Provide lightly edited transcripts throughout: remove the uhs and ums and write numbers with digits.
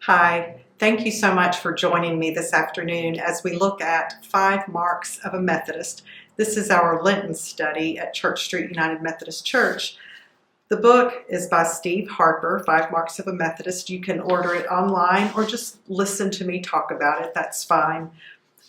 Hi, thank you so much for joining me this afternoon as we look at 5 Marks of a Methodist. This is our Lenten study at Church Street United Methodist Church. The book is by Steve Harper, 5 Marks of a Methodist. You can order it online or just listen to me talk about it, that's fine.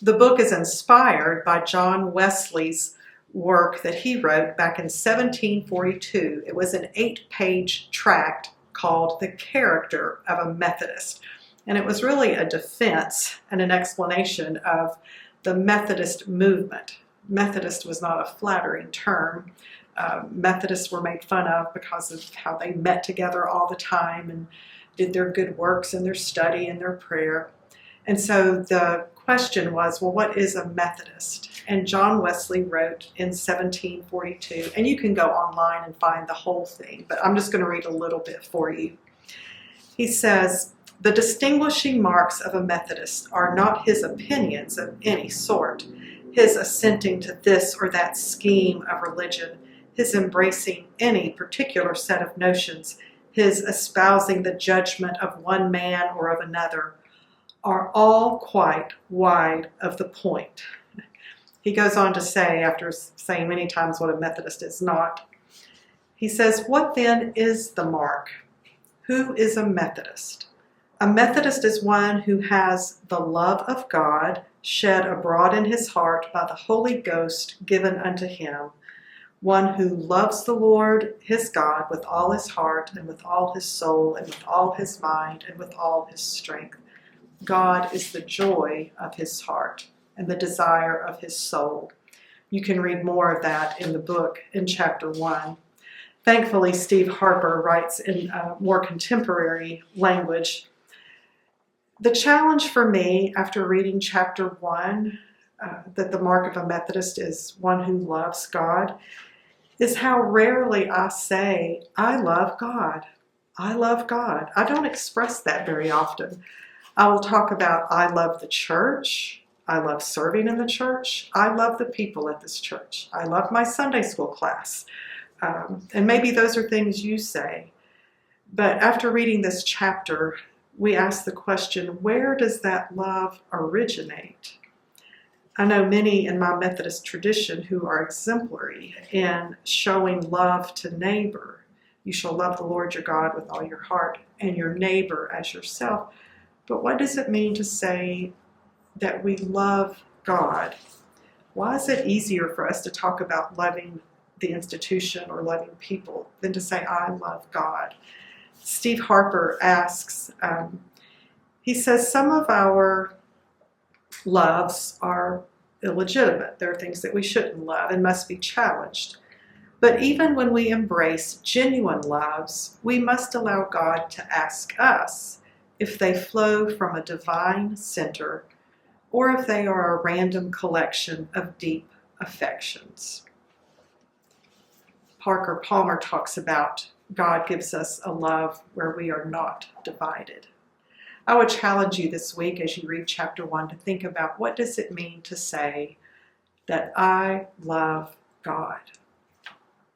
The book is inspired by John Wesley's work that he wrote back in 1742. It was an 8-page tract called The Character of a Methodist. And it was really a defense and an explanation of the Methodist movement. Methodist was not a flattering term. Methodists were made fun of because of how they met together all the time and did their good works and their study and their prayer. And so the question was, well, what is a Methodist? And John Wesley wrote in 1742, and you can go online and find the whole thing, but I'm just going to read a little bit for you. He says, "The distinguishing marks of a Methodist are not his opinions of any sort, his assenting to this or that scheme of religion, his embracing any particular set of notions, his espousing the judgment of one man or of another, are all quite wide of the point." He goes on to say, after saying many times what a Methodist is not, he says, "What then is the mark? Who is a Methodist? A Methodist is one who has the love of God shed abroad in his heart by the Holy Ghost given unto him, one who loves the Lord his God with all his heart and with all his soul and with all his mind and with all his strength. God is the joy of his heart and the desire of his soul." You can read more of that in the book in chapter 1. Thankfully, Steve Harper writes in more contemporary language. The challenge for me after reading chapter 1, that the mark of a Methodist is one who loves God, is how rarely I say, I love God. I love God. I don't express that very often. I will talk about I love the church. I love serving in the church. I love the people at this church. I love my Sunday school class. And maybe those are things you say. But after reading this chapter, we ask the question, where does that love originate? I know many in my Methodist tradition who are exemplary in showing love to neighbor. You shall love the Lord your God with all your heart and your neighbor as yourself. But what does it mean to say that we love God? Why is it easier for us to talk about loving the institution or loving people than to say, I love God? Steve Harper asks, he says, some of our loves are illegitimate. There are things that we shouldn't love and must be challenged. But even when we embrace genuine loves, we must allow God to ask us if they flow from a divine center or if they are a random collection of deep affections. Parker Palmer talks about God gives us a love where we are not divided. I would challenge you this week as you read chapter 1 to think about what does it mean to say that I love God.